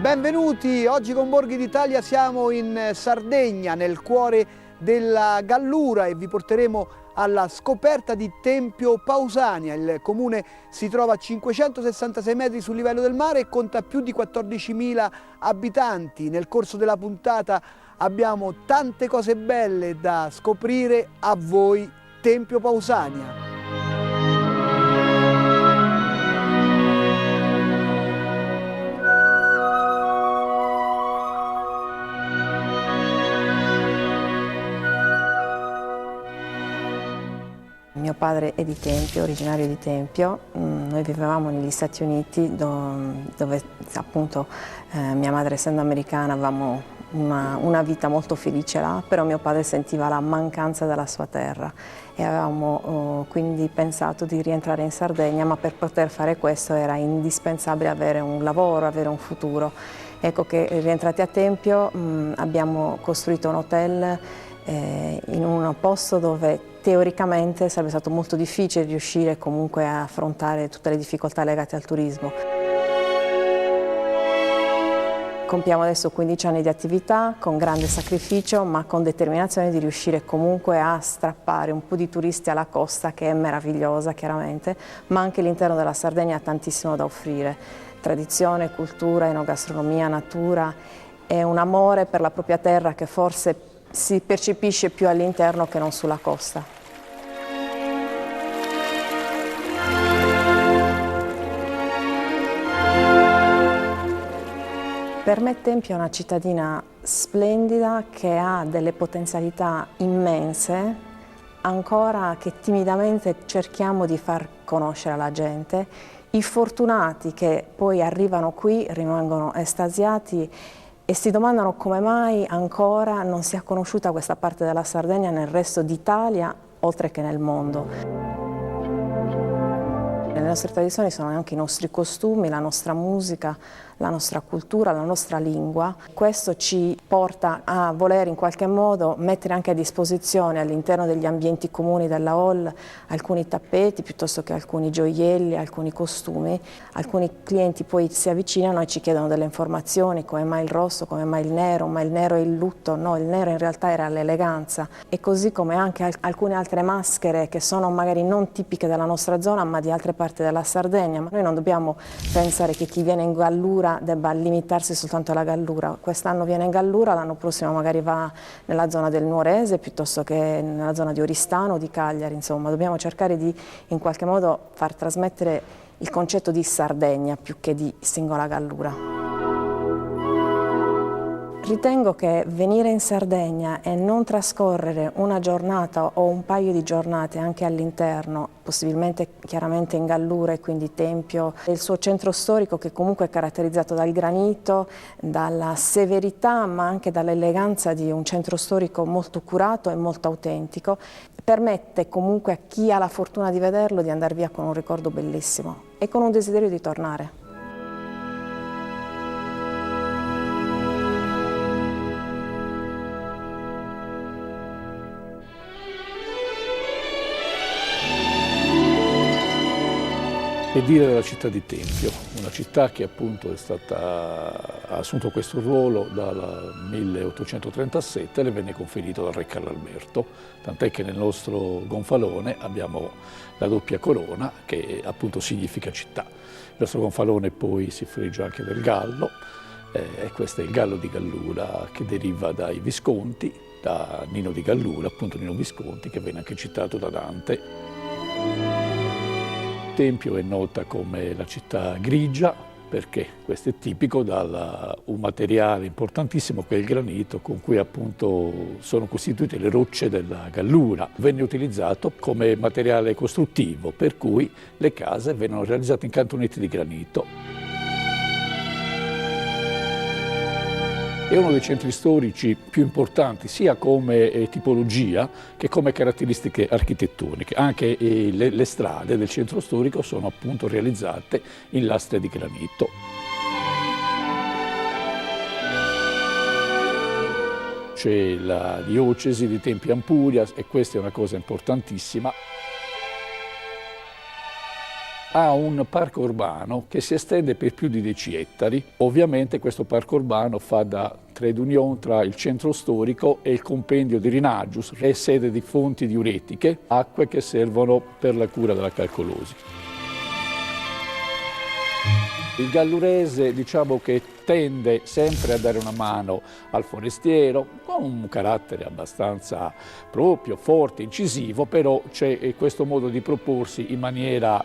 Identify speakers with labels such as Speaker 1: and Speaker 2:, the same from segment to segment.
Speaker 1: Benvenuti, oggi con Borghi d'Italia siamo in Sardegna, nel cuore della Gallura, e vi porteremo alla scoperta di Tempio Pausania. Il comune si trova a 566 metri sul livello del mare e conta più di 14.000 abitanti. Nel corso della puntata abbiamo tante cose belle da scoprire. A voi Tempio Pausania.
Speaker 2: Mio padre è di Tempio, originario di Tempio. Noi vivevamo negli Stati Uniti dove appunto mia madre, essendo americana, avevamo una vita molto felice là, però mio padre sentiva la mancanza della sua terra e avevamo quindi pensato di rientrare in Sardegna, ma per poter fare questo era indispensabile avere un lavoro, avere un futuro. Ecco che rientrati a Tempio abbiamo costruito un hotel in un posto dove teoricamente sarebbe stato molto difficile riuscire comunque a affrontare tutte le difficoltà legate al turismo. Compiamo adesso 15 anni di attività con grande sacrificio, ma con determinazione di riuscire comunque a strappare un po' di turisti alla costa, che è meravigliosa chiaramente, ma anche l'interno della Sardegna ha tantissimo da offrire. Tradizione, cultura, enogastronomia, natura e un amore per la propria terra che forse si percepisce più all'interno che non sulla costa. Per me Tempio è una cittadina splendida che ha delle potenzialità immense, ancora che timidamente cerchiamo di far conoscere alla gente. I fortunati che poi arrivano qui rimangono estasiati e si domandano come mai ancora non sia conosciuta questa parte della Sardegna nel resto d'Italia, oltre che nel mondo. Le nostre tradizioni sono anche i nostri costumi, la nostra musica, la nostra cultura, la nostra lingua. Questo ci porta a voler in qualche modo mettere anche a disposizione all'interno degli ambienti comuni della hall alcuni tappeti piuttosto che alcuni gioielli, alcuni costumi. Alcuni clienti poi si avvicinano e ci chiedono delle informazioni, come mai il rosso, come mai il nero, ma il nero è il lutto. No, il nero in realtà era l'eleganza. E così come anche alcune altre maschere che sono magari non tipiche della nostra zona ma di altre parti della Sardegna. Ma noi non dobbiamo pensare che chi viene in Gallura debba limitarsi soltanto alla Gallura. Quest'anno viene in Gallura, l'anno prossimo magari va nella zona del Nuorese piuttosto che nella zona di Oristano o di Cagliari. Insomma, dobbiamo cercare di in qualche modo far trasmettere il concetto di Sardegna più che di singola Gallura. Ritengo che venire in Sardegna e non trascorrere una giornata o un paio di giornate anche all'interno, possibilmente chiaramente in Gallura e quindi Tempio, il suo centro storico che comunque è caratterizzato dal granito, dalla severità ma anche dall'eleganza di un centro storico molto curato e molto autentico, permette comunque a chi ha la fortuna di vederlo di andare via con un ricordo bellissimo e con un desiderio di tornare.
Speaker 3: E dire della città di Tempio, una città che appunto ha assunto questo ruolo dal 1837 e le venne conferito dal re Carlo Alberto, tant'è che nel nostro gonfalone abbiamo la doppia corona che appunto significa città. Il nostro gonfalone poi si frigge anche del gallo, e questo è il gallo di Gallura che deriva dai Visconti, da Nino di Gallura, appunto Nino Visconti, che viene anche citato da Dante. Tempio è nota come la città grigia perché questo è tipico da un materiale importantissimo che è il granito con cui appunto sono costituite le rocce della Gallura. Venne utilizzato come materiale costruttivo per cui le case vennero realizzate in cantonetti di granito. È uno dei centri storici più importanti sia come tipologia che come caratteristiche architettoniche. Anche le strade del centro storico sono appunto realizzate in lastre di granito. C'è la diocesi di Tempio Ampuria e questa è una cosa importantissima. ha un parco urbano che si estende per più di 10 ettari. Ovviamente questo parco urbano fa da trade union tra il centro storico e il compendio di Rinaggius, che è sede di fonti diuretiche, acque che servono per la cura della calcolosi. Il gallurese, diciamo che tende sempre a dare una mano al forestiero, con un carattere abbastanza proprio, forte, incisivo, però c'è questo modo di proporsi in maniera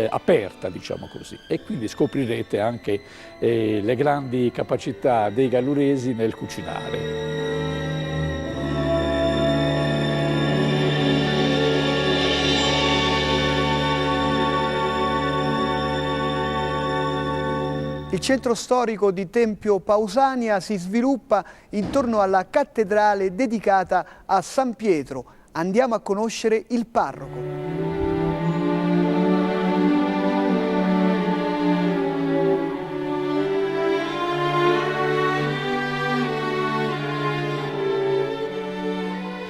Speaker 3: aperta, diciamo così. E quindi scoprirete anche le grandi capacità dei galluresi nel cucinare.
Speaker 1: Il centro storico di Tempio Pausania si sviluppa intorno alla cattedrale dedicata a San Pietro. Andiamo a conoscere il parroco.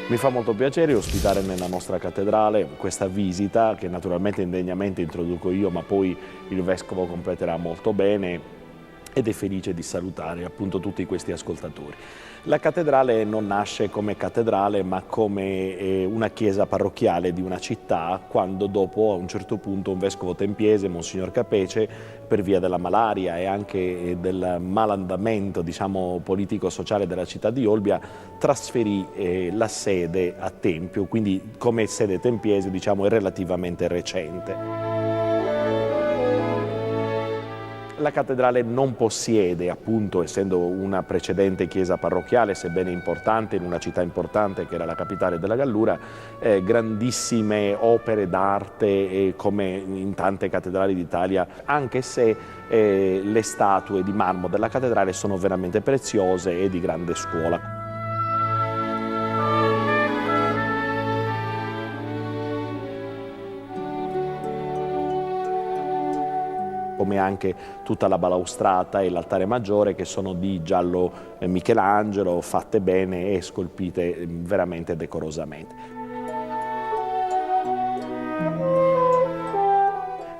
Speaker 4: Mi fa molto piacere ospitare nella nostra cattedrale questa visita che naturalmente indegnamente introduco io, ma poi il Vescovo completerà molto bene, ed è felice di salutare appunto tutti questi ascoltatori. La cattedrale non nasce come cattedrale ma come una chiesa parrocchiale di una città, quando dopo a un certo punto un vescovo tempiese, Monsignor Capece, per via della malaria e anche del malandamento, diciamo, politico-sociale della città di Olbia, trasferì la sede a Tempio, quindi come sede tempiese, diciamo, è relativamente recente. La cattedrale non possiede, appunto, essendo una precedente chiesa parrocchiale, sebbene importante, in una città importante che era la capitale della Gallura, grandissime opere d'arte come in tante cattedrali d'Italia, anche se le statue di marmo della cattedrale sono veramente preziose e di grande scuola. Come anche tutta la balaustrata e l'altare maggiore, che sono di giallo Michelangelo, fatte bene e scolpite veramente decorosamente.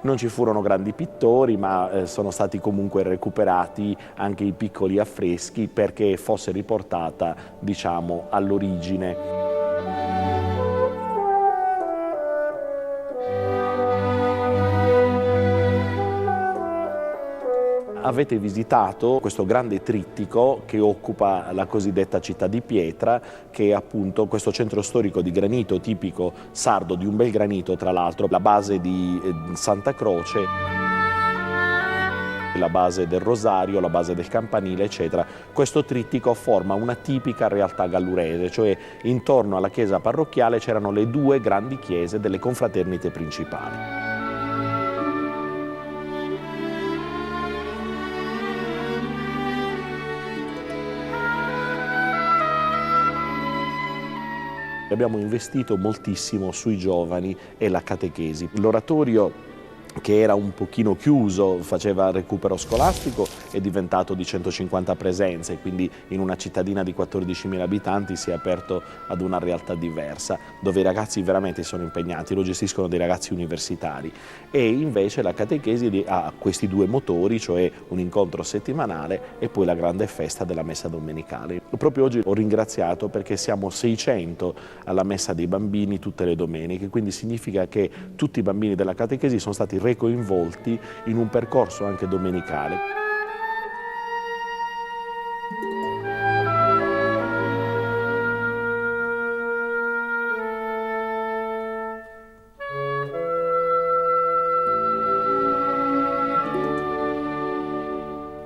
Speaker 4: Non ci furono grandi pittori, ma sono stati comunque recuperati anche i piccoli affreschi perché fosse riportata, diciamo, all'origine. Avete visitato questo grande trittico che occupa la cosiddetta città di pietra, che è appunto questo centro storico di granito tipico sardo, di un bel granito tra l'altro, la base di Santa Croce, la base del Rosario, la base del campanile, eccetera. Questo trittico forma una tipica realtà gallurese, cioè intorno alla chiesa parrocchiale c'erano le due grandi chiese delle confraternite principali. Abbiamo investito moltissimo sui giovani e la catechesi. L'oratorio, che era un pochino chiuso, faceva recupero scolastico, è diventato di 150 presenze, quindi in una cittadina di 14.000 abitanti si è aperto ad una realtà diversa, dove i ragazzi veramente sono impegnati, lo gestiscono dei ragazzi universitari. E invece la catechesi ha questi due motori, cioè un incontro settimanale e poi la grande festa della messa domenicale. Proprio oggi ho ringraziato perché siamo 600 alla messa dei bambini tutte le domeniche, quindi significa che tutti i bambini della catechesi sono stati coinvolti in un percorso anche domenicale.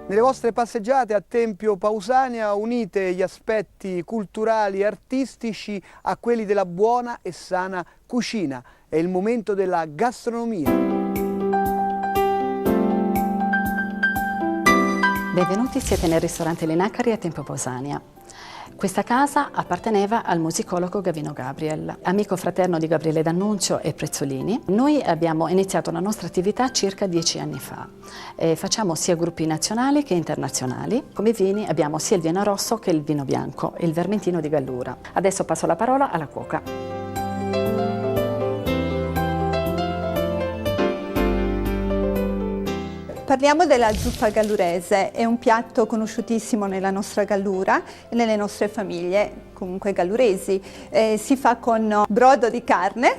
Speaker 1: Nelle vostre passeggiate a Tempio Pausania unite gli aspetti culturali e artistici a quelli della buona e sana cucina. È il momento della gastronomia.
Speaker 5: Benvenuti, siete nel ristorante Le Naccari a Tempio Pausania. Questa casa apparteneva al musicologo Gavino Gabriel, amico fraterno di Gabriele D'Annunzio e Prezzolini. Noi abbiamo iniziato la nostra attività circa 10 anni fa. Facciamo sia gruppi nazionali che internazionali. Come vini abbiamo sia il vino rosso che il vino bianco e il vermentino di Gallura. Adesso passo la parola alla cuoca.
Speaker 6: Parliamo della zuppa gallurese, è un piatto conosciutissimo nella nostra Gallura e nelle nostre famiglie, comunque galluresi. Si fa con brodo di carne,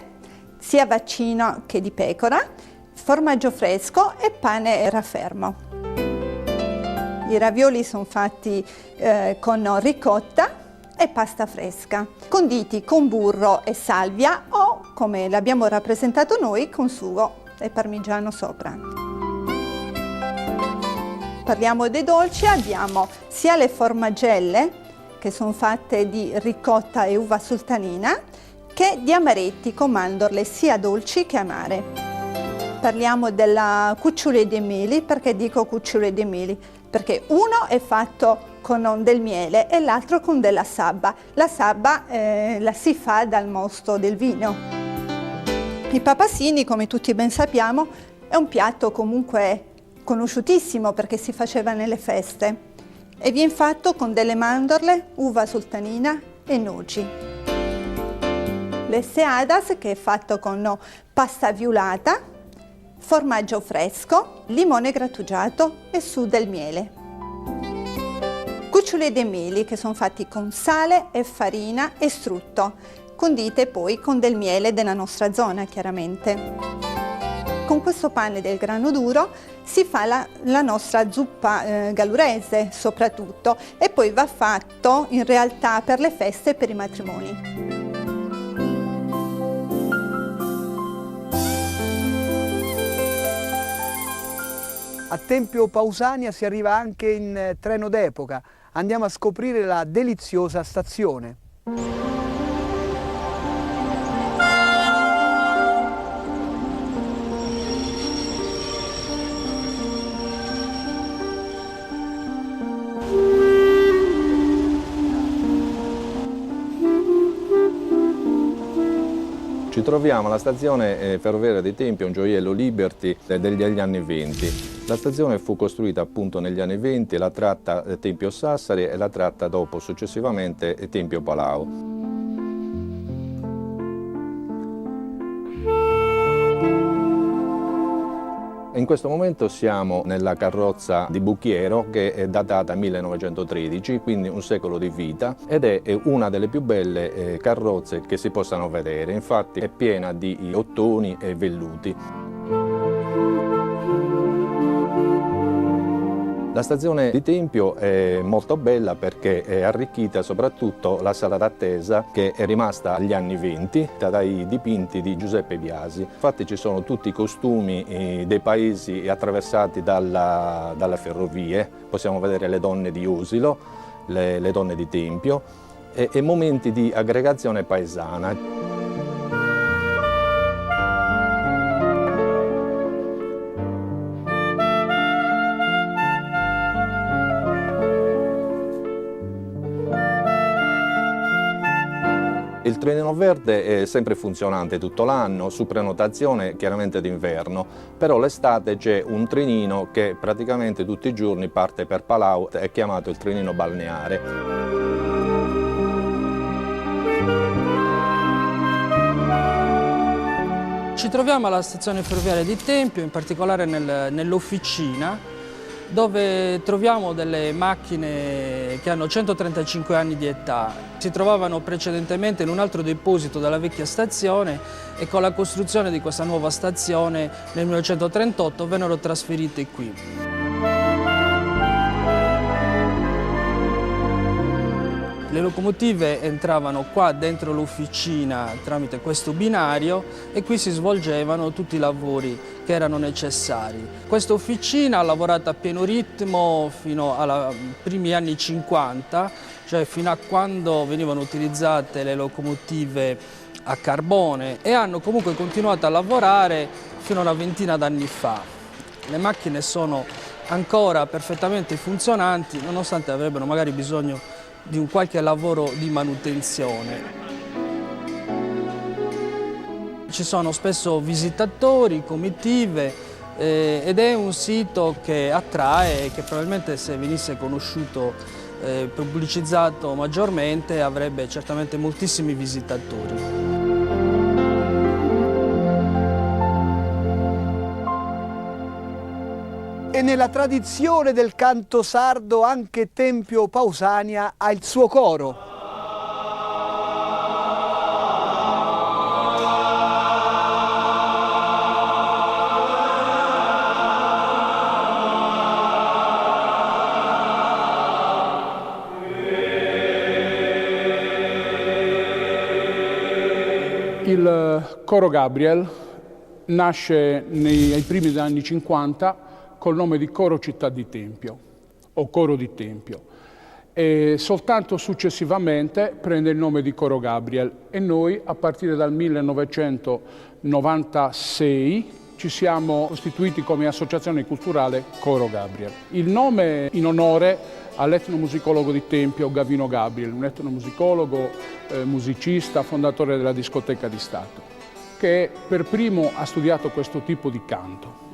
Speaker 6: sia vaccino che di pecora, formaggio fresco e pane raffermo. I ravioli sono fatti con ricotta e pasta fresca, conditi con burro e salvia o, come l'abbiamo rappresentato noi, con sugo e parmigiano sopra. Parliamo dei dolci, abbiamo sia le formagelle, che sono fatte di ricotta e uva sultanina, che di amaretti con mandorle sia dolci che amare. Parliamo della cucciole dei meli. Perché dico cucciole dei meli? Perché uno è fatto con del miele e l'altro con della sabba. La sabba la si fa dal mosto del vino. I papassini, come tutti ben sappiamo, è un piatto comunque conosciutissimo perché si faceva nelle feste e viene fatto con delle mandorle, uva sultanina e noci. Le seadas, che è fatto con pasta violata, formaggio fresco, limone grattugiato e su del miele. Cucciole dei meli, che sono fatti con sale e farina e strutto, condite poi con del miele della nostra zona, chiaramente. Con questo pane del grano duro si fa la nostra zuppa gallurese soprattutto, e poi va fatto in realtà per le feste e per i matrimoni.
Speaker 1: A Tempio Pausania si arriva anche in treno d'epoca. Andiamo a scoprire la deliziosa stazione.
Speaker 7: Ci troviamo alla stazione ferroviaria di Tempio, un gioiello Liberty degli anni 20. La stazione fu costruita appunto negli anni 20, la tratta Tempio-Sassari e la tratta dopo successivamente Tempio-Palau. In questo momento siamo nella carrozza di Bucchiero, che è datata 1913, quindi un secolo di vita, ed è una delle più belle carrozze che si possano vedere. Infatti è piena di ottoni e velluti. La stazione di Tempio è molto bella perché è arricchita soprattutto la sala d'attesa, che è rimasta agli anni 20 dai dipinti di Giuseppe Biasi. Infatti ci sono tutti i costumi dei paesi attraversati dalle ferrovie, possiamo vedere le donne di Usilo, le donne di Tempio e momenti di aggregazione paesana. Il trenino verde è sempre funzionante tutto l'anno, su prenotazione chiaramente d'inverno, però l'estate c'è un trenino che praticamente tutti i giorni parte per Palau, è chiamato il trenino balneare.
Speaker 8: Ci troviamo alla stazione ferroviaria di Tempio, in particolare nell'officina, dove troviamo delle macchine che hanno 135 anni di età. Si trovavano precedentemente in un altro deposito della vecchia stazione e con la costruzione di questa nuova stazione nel 1938 vennero trasferite qui. Le locomotive entravano qua dentro l'officina tramite questo binario e qui si svolgevano tutti i lavori che erano necessari. Questa officina ha lavorato a pieno ritmo fino ai primi anni 50, cioè fino a quando venivano utilizzate le locomotive a carbone, e hanno comunque continuato a lavorare fino a una ventina d'anni fa. Le macchine sono ancora perfettamente funzionanti, nonostante avrebbero magari bisogno di un qualche lavoro di manutenzione. Ci sono spesso visitatori, comitive ed è un sito che attrae e che probabilmente, se venisse conosciuto e pubblicizzato maggiormente, avrebbe certamente moltissimi visitatori.
Speaker 1: E nella tradizione del canto sardo anche Tempio Pausania ha il suo coro.
Speaker 9: Il coro Gabriel nasce ai primi degli anni 50 col nome di Coro Città di Tempio o Coro di Tempio e soltanto successivamente prende il nome di Coro Gabriel e noi a partire dal 1996 ci siamo costituiti come associazione culturale Coro Gabriel. Il nome in onore all'etnomusicologo di Tempio Gavino Gabriel, un etnomusicologo, musicista, fondatore della discoteca di Stato, che per primo ha studiato questo tipo di canto.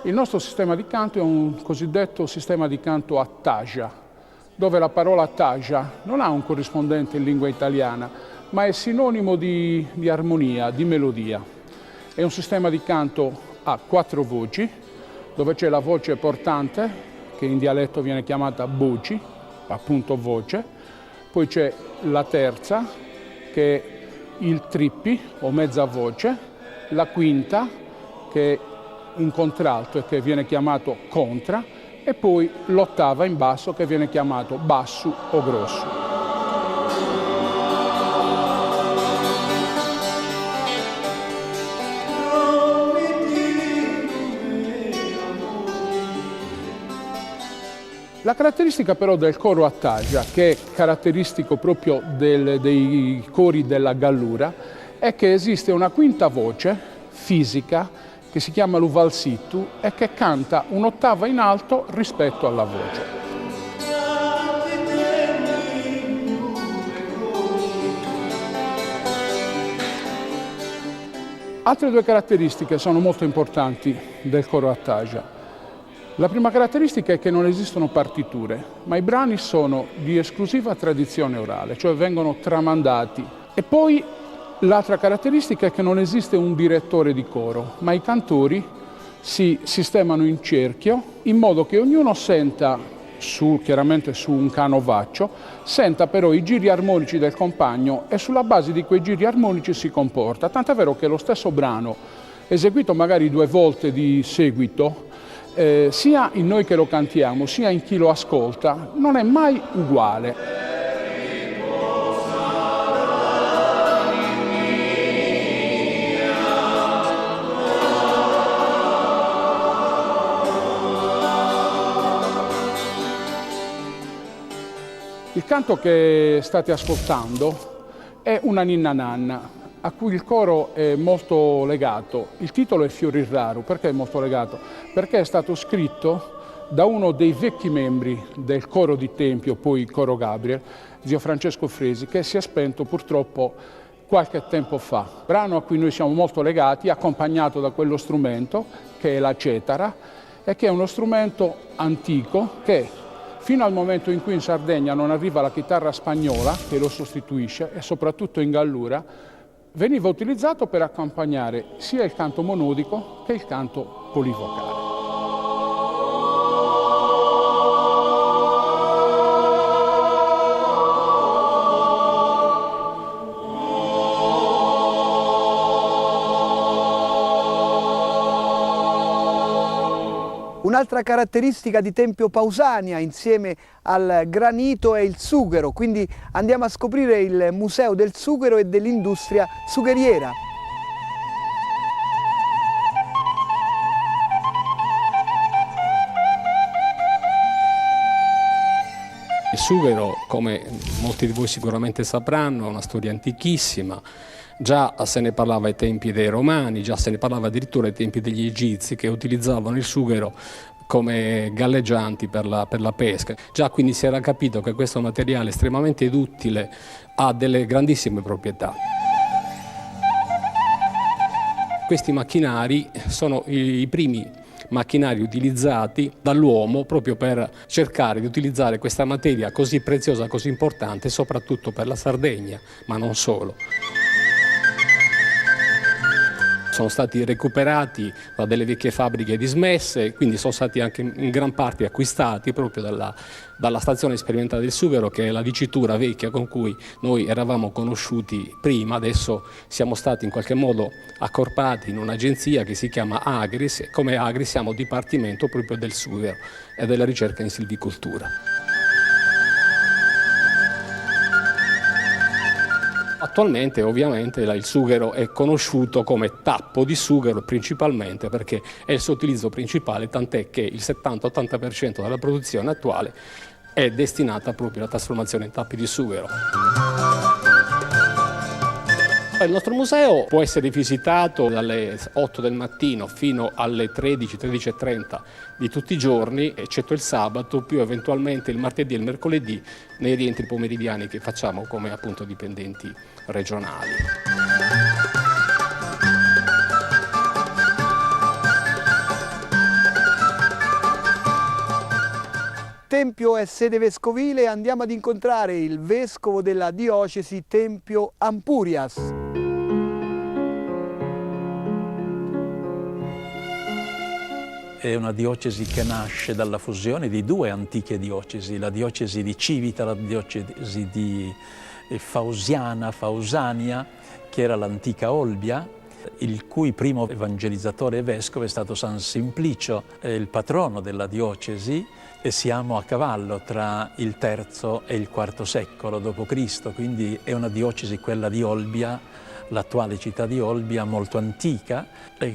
Speaker 9: Il nostro sistema di canto è un cosiddetto sistema di canto a tagia, dove la parola tagia non ha un corrispondente in lingua italiana, ma è sinonimo di armonia, di melodia. È un sistema di canto a 4 voci, dove c'è la voce portante, che in dialetto viene chiamata voci, appunto voce, poi c'è la terza, che è il trippi, o mezza voce, la quinta, che è un contralto e che viene chiamato contra, e poi l'ottava in basso che viene chiamato basso o grosso. La caratteristica però del coro a tagia, che è caratteristico proprio dei cori della Gallura, è che esiste una quinta voce fisica che si chiama l'uvalsittu e che canta un'ottava in alto rispetto alla voce. Altre 2 caratteristiche sono molto importanti del coro a tagia. La prima caratteristica è che non esistono partiture, ma i brani sono di esclusiva tradizione orale, cioè vengono tramandati. E poi l'altra caratteristica è che non esiste un direttore di coro, ma i cantori si sistemano in cerchio in modo che ognuno senta, chiaramente su un canovaccio, senta però i giri armonici del compagno e sulla base di quei giri armonici si comporta. Tant'è vero che lo stesso brano, eseguito magari 2 volte di seguito, sia in noi che lo cantiamo, sia in chi lo ascolta, non è mai uguale. Il canto che state ascoltando è una ninna nanna, a cui il coro è molto legato. Il titolo è Fiori Raru. Perché è molto legato? Perché è stato scritto da uno dei vecchi membri del coro di Tempio, poi il coro Gabriel, zio Francesco Fresi, che si è spento purtroppo qualche tempo fa. Brano a cui noi siamo molto legati, accompagnato da quello strumento, che è la cetara, e che è uno strumento antico che fino al momento in cui in Sardegna non arriva la chitarra spagnola, che lo sostituisce, e soprattutto in Gallura, veniva utilizzato per accompagnare sia il canto monodico che il canto polivocale.
Speaker 1: Un'altra caratteristica di Tempio Pausania insieme al granito è il sughero, quindi andiamo a scoprire il Museo del Sughero e dell'industria sugheriera.
Speaker 10: Il sughero, come molti di voi sicuramente sapranno, ha una storia antichissima. Già se ne parlava ai tempi dei Romani, già se ne parlava addirittura ai tempi degli Egizi, che utilizzavano il sughero come galleggianti per la pesca. Già quindi si era capito che questo materiale estremamente duttile ha delle grandissime proprietà. Questi macchinari sono i primi macchinari utilizzati dall'uomo proprio per cercare di utilizzare questa materia così preziosa, così importante, soprattutto per la Sardegna, ma non solo. Sono stati recuperati da delle vecchie fabbriche dismesse, quindi sono stati anche in gran parte acquistati proprio dalla stazione sperimentale del Sughero, che è la dicitura vecchia con cui noi eravamo conosciuti prima. Adesso siamo stati in qualche modo accorpati in un'agenzia che si chiama Agris, e come Agris siamo dipartimento proprio del Sughero e della ricerca in silvicoltura. Attualmente ovviamente il sughero è conosciuto come tappo di sughero principalmente perché è il suo utilizzo principale, tant'è che il 70-80% della produzione attuale è destinata proprio alla trasformazione in tappi di sughero. Il nostro museo può essere visitato dalle 8 del mattino fino alle 13-13:30 di tutti i giorni, eccetto il sabato, più eventualmente il martedì e il mercoledì nei rientri pomeridiani che facciamo come appunto dipendenti regionali.
Speaker 1: Tempio è sede vescovile e andiamo ad incontrare il vescovo della diocesi Tempio Ampurias.
Speaker 11: È una diocesi che nasce dalla fusione di due antiche diocesi, la diocesi di Civita, la diocesi di Fausania, che era l'antica Olbia, il cui primo evangelizzatore e vescovo è stato San Simplicio, il patrono della diocesi, e siamo a cavallo tra il III e il IV secolo d.C., quindi è una diocesi, quella di Olbia, l'attuale città di Olbia, molto antica,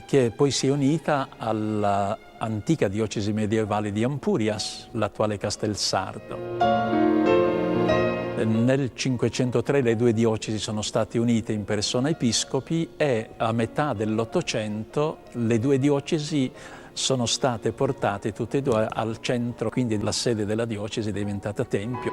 Speaker 11: che poi si è unita alla antica diocesi medievale di Ampurias, l'attuale Castelsardo. Nel 503 le due diocesi sono state unite in persona episcopi e a metà dell'Ottocento le due diocesi sono state portate tutte e due al centro, quindi la sede della diocesi è diventata Tempio.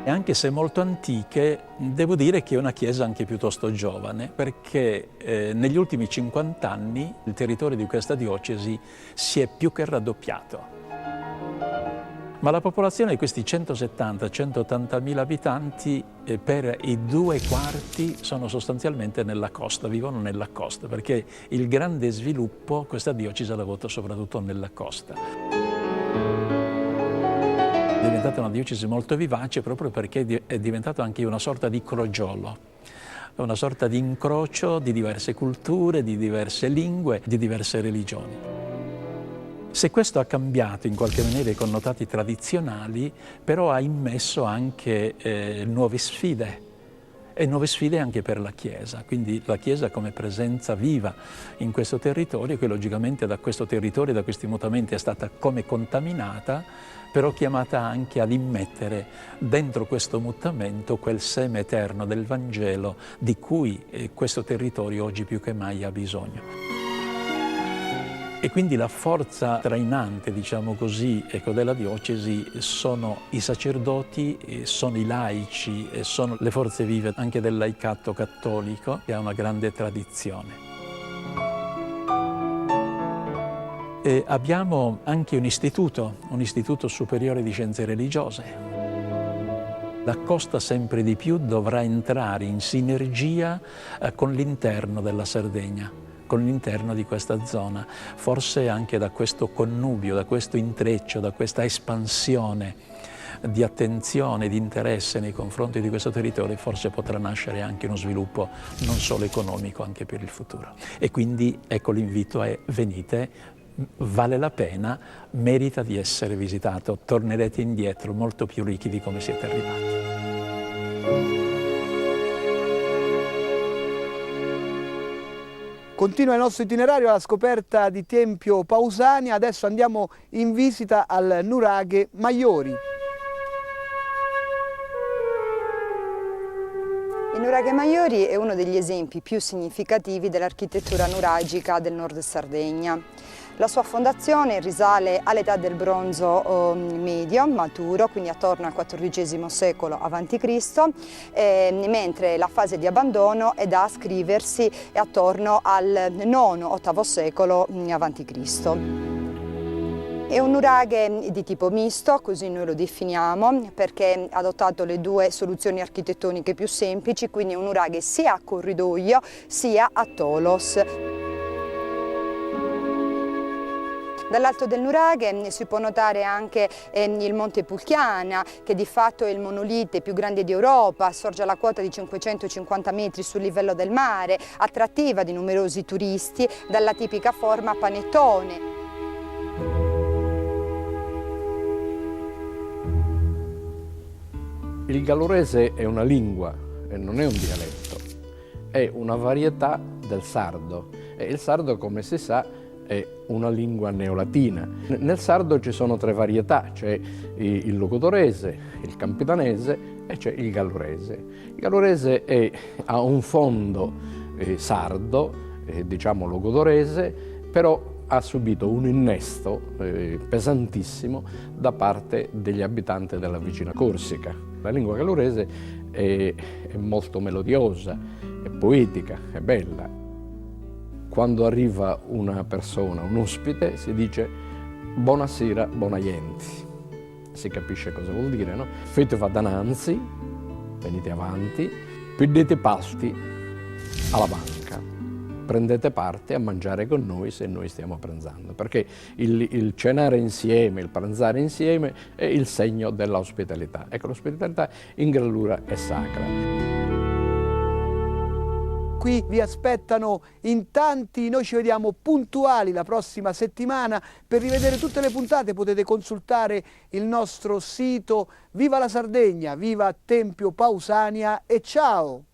Speaker 11: E anche se molto antiche, devo dire che è una chiesa anche piuttosto giovane, perché negli ultimi 50 anni il territorio di questa diocesi si è più che raddoppiato. Ma la popolazione di questi 170-180 mila abitanti per i 2/4 sono sostanzialmente nella costa, vivono nella costa, perché il grande sviluppo questa diocesi l'ha avuto soprattutto nella costa. È diventata una diocesi molto vivace proprio perché è diventata anche una sorta di crogiolo, una sorta di incrocio di diverse culture, di diverse lingue, di diverse religioni. Se questo ha cambiato in qualche maniera i connotati tradizionali, però ha immesso anche nuove sfide, e nuove sfide anche per la Chiesa. Quindi la Chiesa come presenza viva in questo territorio, che logicamente da questo territorio, da questi mutamenti è stata come contaminata, però chiamata anche ad immettere dentro questo mutamento quel seme eterno del Vangelo di cui questo territorio oggi più che mai ha bisogno. E quindi la forza trainante, diciamo così, della diocesi sono i sacerdoti, sono i laici, sono le forze vive anche del laicato cattolico, che ha una grande tradizione. E abbiamo anche un istituto superiore di scienze religiose. La costa sempre di più dovrà entrare in sinergia con l'interno della Sardegna, con l'interno di questa zona, forse anche da questo connubio, da questo intreccio, da questa espansione di attenzione, di interesse nei confronti di questo territorio, forse potrà nascere anche uno sviluppo non solo economico, anche per il futuro. E quindi ecco l'invito è: venite, vale la pena, merita di essere visitato, tornerete indietro molto più ricchi di come siete arrivati.
Speaker 1: Continua il nostro itinerario alla scoperta di Tempio Pausania, adesso andiamo in visita al nuraghe Maiori.
Speaker 12: Il nuraghe Maiori è uno degli esempi più significativi dell'architettura nuragica del nord Sardegna. La sua fondazione risale all'età del bronzo medio, maturo, quindi attorno al XIV secolo a.C., mentre la fase di abbandono è da ascriversi attorno al IX-VIII secolo a.C. È un nuraghe di tipo misto, così noi lo definiamo, perché ha adottato le due soluzioni architettoniche più semplici, quindi è un nuraghe sia a corridoio sia a tholos. Dall'alto del nuraghe si può notare anche il Monte Pulchiana, che di fatto è il monolite più grande d'Europa, sorge alla quota di 550 metri sul livello del mare, attrattiva di numerosi turisti dalla tipica forma a panettone.
Speaker 13: Il gallurese è una lingua e non è un dialetto, è una varietà del sardo e il sardo, come si sa, è una lingua neolatina. Nel sardo ci sono tre varietà, c'è il logudorese, il campidanese e c'è il gallurese. Il gallurese ha un fondo sardo, diciamo logudorese, però ha subito un innesto pesantissimo da parte degli abitanti della vicina Corsica. La lingua gallurese è molto melodiosa, è poetica, è bella. Quando arriva una persona, un ospite, si dice buonasera, buonaienti. Si capisce cosa vuol dire, no? Fate va dananzi, venite avanti, prendete pasti alla banca, prendete parte a mangiare con noi se noi stiamo pranzando, perché il cenare insieme, il pranzare insieme è il segno dell'ospitalità. Ecco, l'ospitalità in Gallura è sacra.
Speaker 1: Qui vi aspettano in tanti, noi ci vediamo puntuali la prossima settimana. Per rivedere tutte le puntate potete consultare il nostro sito. Viva la Sardegna, viva Tempio Pausania e ciao!